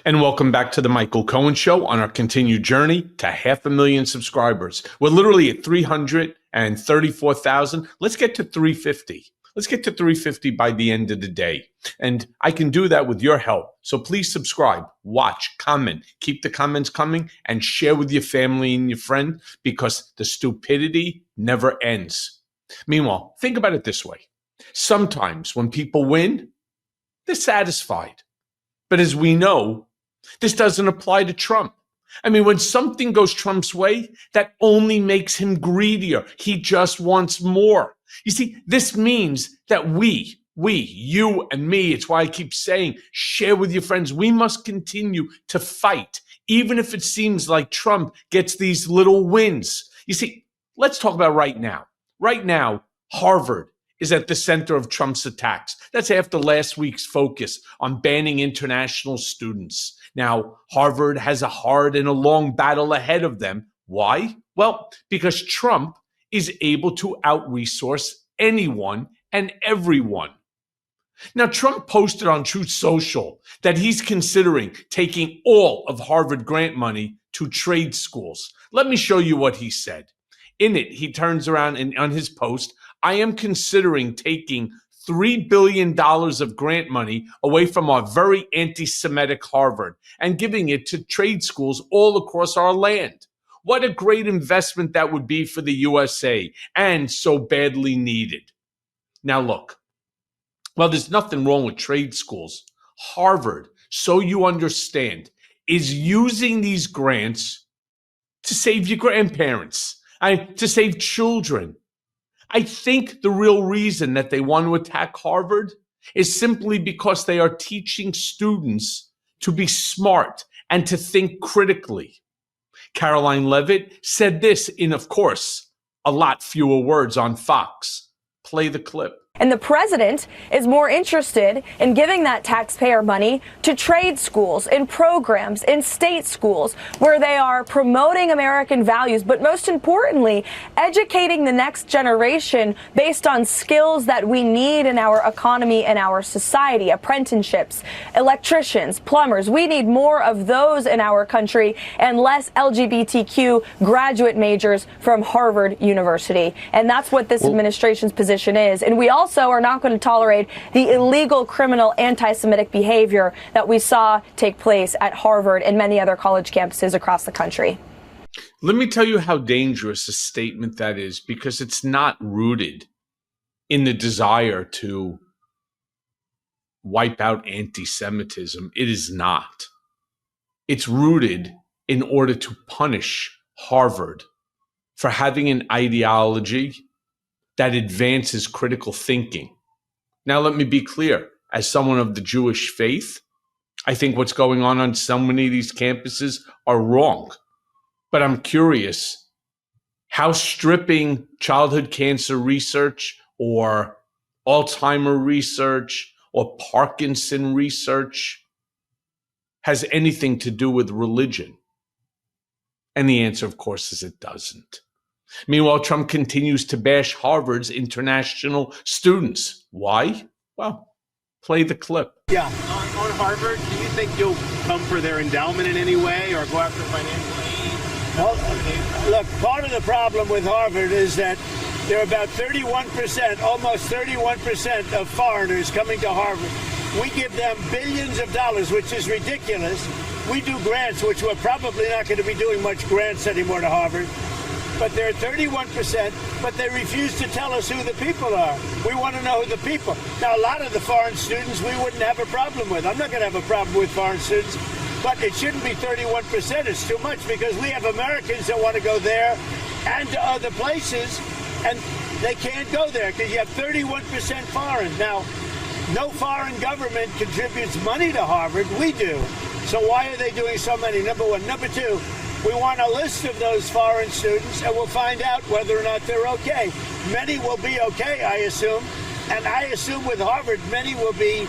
And welcome back to the Michael Cohen Show on our continued journey to 500,000 subscribers. We're literally at 334,000. Let's get to 350. Let's get to 350 by the end of the day. And I can do that with your help. So please subscribe, watch, comment, keep the comments coming, and share with your family and your friend, because the stupidity never ends. Meanwhile, think about it this way. Sometimes when people win, they're satisfied. But as we know, this doesn't apply to Trump. I mean, when something goes Trump's way, that only makes him greedier. He just wants more. You see, this means that we, you and me, it's why I keep saying, share with your friends. We must continue to fight, even if it seems like Trump gets these little wins. You see, let's talk about right now. Right now, Harvard is at the center of Trump's attacks. That's after last week's focus on banning international students. Now, Harvard has a hard and a long battle ahead of them. Why? Well, because Trump is able to out-resource anyone and everyone. Now, Trump posted on Truth Social that he's considering taking all of Harvard grant money to trade schools. Let me show you what he said. In it, he turns around and on his post, I am considering taking $3 billion of grant money away from our very anti-Semitic Harvard and giving it to trade schools all across our land. What a great investment that would be for the USA, and so badly needed. Now look, well, there's nothing wrong with trade schools. Harvard, so you understand, is using these grants to save your grandparents, to save children. I think the real reason that they want to attack Harvard is simply because they are teaching students to be smart and to think critically. Caroline Levit said this in, of course, a lot fewer words on Fox. Play the clip. And the president is more interested in giving that taxpayer money to trade schools, in programs, in state schools, where they are promoting American values, but most importantly, educating the next generation based on skills that we need in our economy and our society. Apprenticeships, electricians, plumbers. We need more of those in our country and less LGBTQ graduate majors from Harvard University. And that's what this administration's position is. And we also are not going to tolerate the illegal, criminal, anti-Semitic behavior that we saw take place at Harvard and many other college campuses across the country. Let me tell you how dangerous a statement that is, because it's not rooted in the desire to wipe out anti-Semitism. It is not. It's rooted in order to punish Harvard for having an ideology that advances critical thinking. Now, let me be clear. As someone of the Jewish faith, I think what's going on so many of these campuses are wrong. But I'm curious how stripping childhood cancer research or Alzheimer research or Parkinson research has anything to do with religion. And the answer, of course, is it doesn't. Meanwhile, Trump continues to bash Harvard's international students. Why? Well, play the clip. Yeah. On Harvard, do you think you'll come for their endowment in any way or go after financial aid? Well, look, part of the problem with Harvard is that there are about 31%, almost 31% of foreigners coming to Harvard. We give them billions of dollars, which is ridiculous. We do grants, which we're probably not going to be doing much grants anymore to Harvard. But they're 31%, but they refuse to tell us who the people are. We want to know who the people. Now, a lot of the foreign students we wouldn't have a problem with. I'm not going to have a problem with foreign students, but it shouldn't be 31%. It's too much, because we have Americans that want to go there and to other places, and they can't go there because you have 31% foreign. Now, no foreign government contributes money to Harvard. We do. So why are they doing so many? Number one. Number two, we want a list of those foreign students, and we'll find out whether or not they're okay. Many will be okay, I assume. And I assume with Harvard, many will be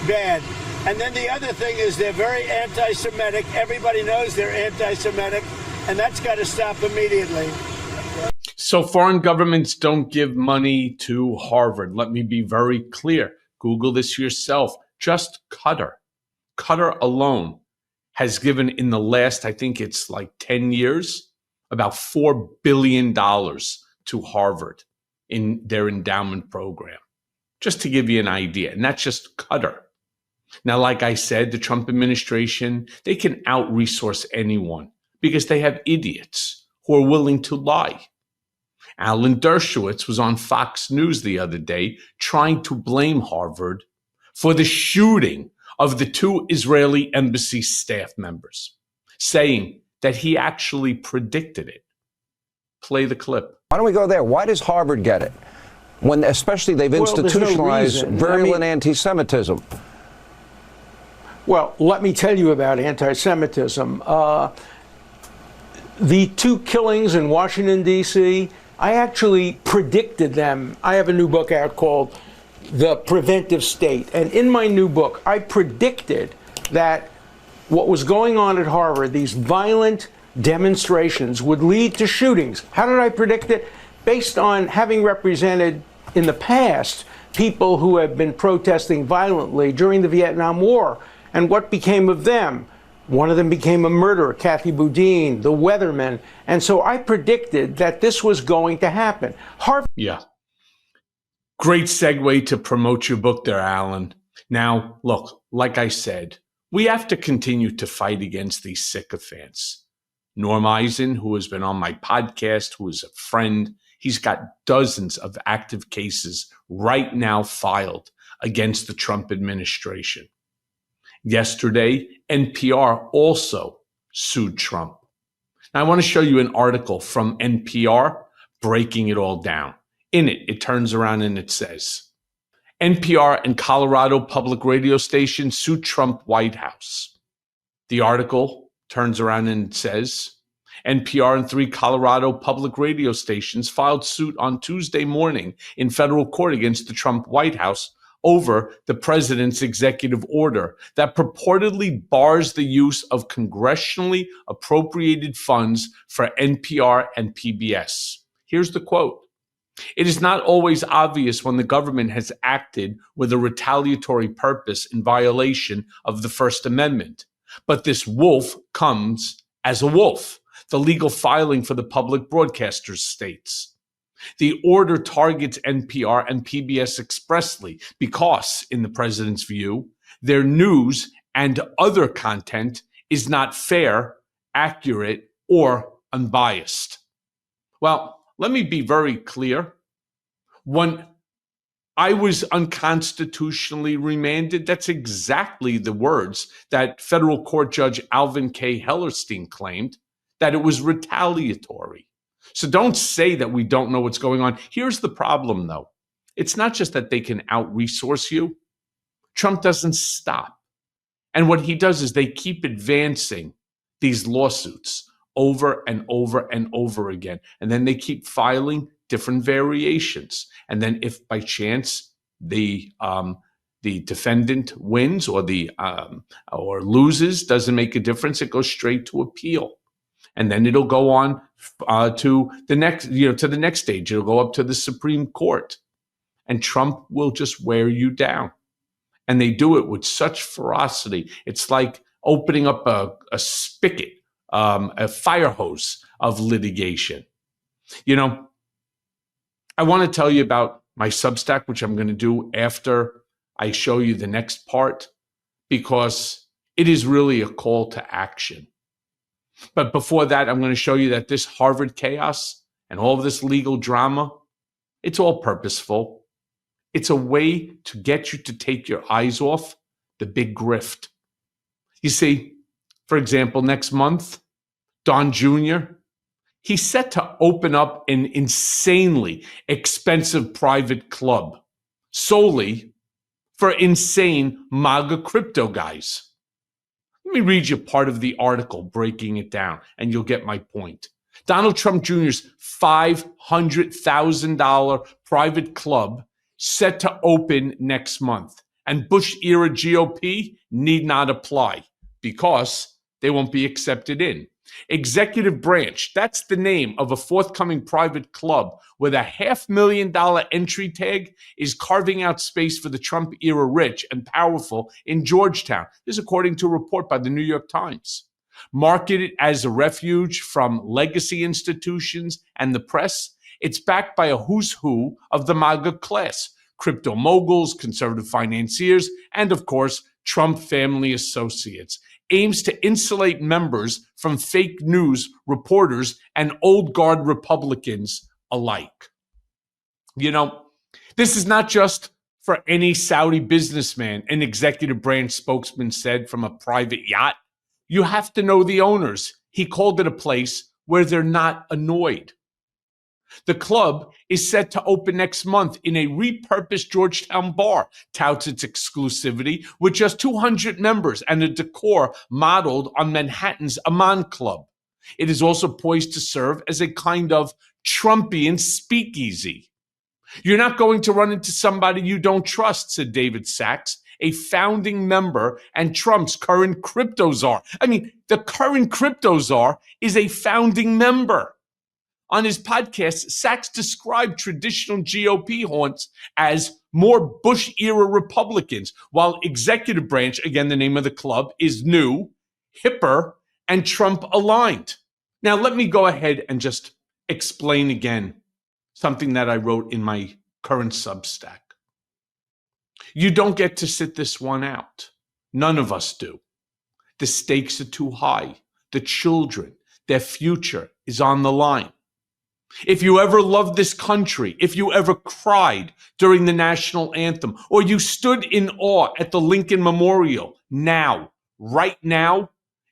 bad. And then the other thing is they're very anti-Semitic. Everybody knows they're anti-Semitic, and that's got to stop immediately. So foreign governments don't give money to Harvard. Let me be very clear. Google this yourself. Just Qatar. Qatar alone has given in the last, I think it's like 10 years, about $4 billion to Harvard in their endowment program, just to give you an idea. And that's just Qatar. Now, like I said, the Trump administration, they can out-resource anyone because they have idiots who are willing to lie. Alan Dershowitz was on Fox News the other day trying to blame Harvard for the shooting of the 2 Israeli embassy staff members, saying that he actually predicted it. Play the clip. Why don't we go there? Why does Harvard get it? When especially they've institutionalized virulent anti-Semitism. Well, let me tell you about anti-Semitism. The 2 killings in Washington, D.C., I actually predicted them. I have a new book out called The Preventive State. And in my new book, I predicted that what was going on at Harvard, these violent demonstrations, would lead to shootings. How did I predict it? Based on having represented in the past people who have been protesting violently during the Vietnam War. And what became of them? One of them became a murderer, Kathy Boudin, the weatherman. And so I predicted that this was going to happen. Yeah. Great segue to promote your book there, Alan. Now, look, like I said, we have to continue to fight against these sycophants. Norm Eisen, who has been on my podcast, who is a friend, he's got dozens of active cases right now filed against the Trump administration. Yesterday, NPR also sued Trump. Now, I want to show you an article from NPR breaking it all down. In it, it turns around and it says, NPR and Colorado public radio station sued Trump White House. The article turns around and it says, NPR and 3 Colorado public radio stations filed suit on Tuesday morning in federal court against the Trump White House over the president's executive order that purportedly bars the use of congressionally appropriated funds for NPR and PBS. Here's the quote. It is not always obvious when the government has acted with a retaliatory purpose in violation of the First Amendment. But this wolf comes as a wolf, the legal filing for the public broadcasters states. The order targets NPR and PBS expressly because, in the president's view, their news and other content is not fair, accurate, or unbiased. Well, let me be very clear. When I was unconstitutionally remanded, that's exactly the words that federal court judge Alvin K. Hellerstein claimed, that it was retaliatory. So don't say that we don't know what's going on. Here's the problem, though. It's not just that they can out-resource you. Trump doesn't stop. And what he does is they keep advancing these lawsuits over and over and over again. And then they keep filing different variations. And then if by chance the defendant wins or or loses, doesn't make a difference, it goes straight to appeal. And then it'll go on to the next stage. It'll go up to the Supreme Court. And Trump will just wear you down. And they do it with such ferocity. It's like opening up a spigot, a fire hose of litigation. You know, I want to tell you about my Substack, which I'm going to do after I show you the next part, because it is really a call to action. But before that, I'm going to show you that this Harvard chaos and all of this legal drama, it's all purposeful. It's a way to get you to take your eyes off the big grift. You see, for example, next month, Don Jr., he's set to open up an insanely expensive private club solely for insane MAGA crypto guys. Let me read you part of the article breaking it down, and you'll get my point. Donald Trump Jr.'s $500,000 private club set to open next month, and Bush-era GOP need not apply because they won't be accepted in. Executive Branch, that's the name of a forthcoming private club with a $500,000 entry tag, is carving out space for the Trump-era rich and powerful in Georgetown. This is according to a report by the New York Times. Marketed as a refuge from legacy institutions and the press, it's backed by a who's who of the MAGA class, crypto moguls, conservative financiers, and of course, Trump family associates. Aims to insulate members from fake news reporters and old guard Republicans alike. You know, this is not just for any Saudi businessman, an executive branch spokesman said from a private yacht. You have to know the owners. He called it a place where they're not annoyed. The club is set to open next month in a repurposed Georgetown bar, touts its exclusivity with just 200 members and a decor modeled on Manhattan's Aman Club. It is also poised to serve as a kind of Trumpian speakeasy. You're not going to run into somebody you don't trust, said David Sachs, a founding member and Trump's current crypto czar. I mean, the current crypto czar is a founding member. On his podcast, Sachs described traditional GOP haunts as more Bush-era Republicans, while Executive Branch, again, the name of the club, is new, hipper, and Trump-aligned. Now, let me go ahead and just explain again something that I wrote in my current Substack. You don't get to sit this one out. None of us do. The stakes are too high. The children, their future is on the line. If you ever loved this country, if you ever cried during the national anthem, or you stood in awe at the Lincoln Memorial, now, right now,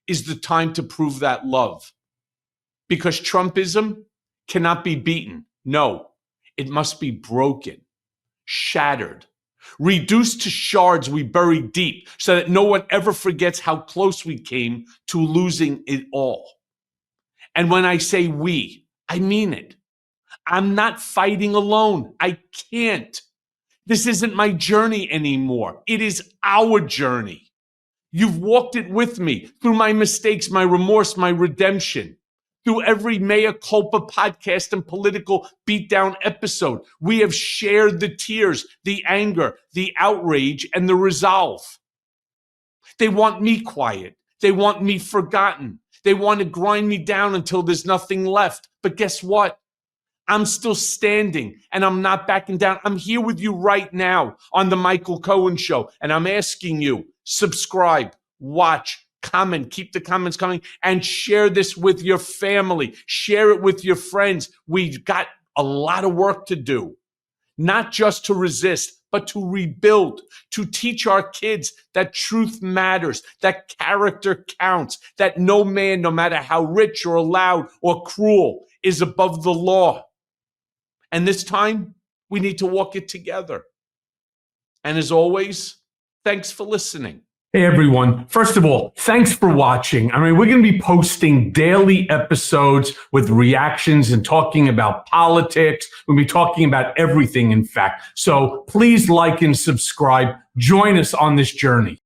is the time to prove that love. Because Trumpism cannot be beaten. No, it must be broken, shattered, reduced to shards we bury deep so that no one ever forgets how close we came to losing it all. And when I say we, I mean it. I'm not fighting alone. I can't. This isn't my journey anymore. It is our journey. You've walked it with me through my mistakes, my remorse, my redemption. Through every mea culpa podcast and political beatdown episode, we have shared the tears, the anger, the outrage, and the resolve. They want me quiet. They want me forgotten. They want to grind me down until there's nothing left. But guess what? I'm still standing and I'm not backing down. I'm here with you right now on the Michael Cohen Show. And I'm asking you, subscribe, watch, comment, keep the comments coming, and share this with your family. Share it with your friends. We've got a lot of work to do, not just to resist, but to rebuild, to teach our kids that truth matters, that character counts, that no man, no matter how rich or loud or cruel, is above the law. And this time, we need to walk it together. And as always, thanks for listening. Hey, everyone. First of all, thanks for watching. I mean, we're going to be posting daily episodes with reactions and talking about politics. We'll be talking about everything, in fact. So please like and subscribe. Join us on this journey.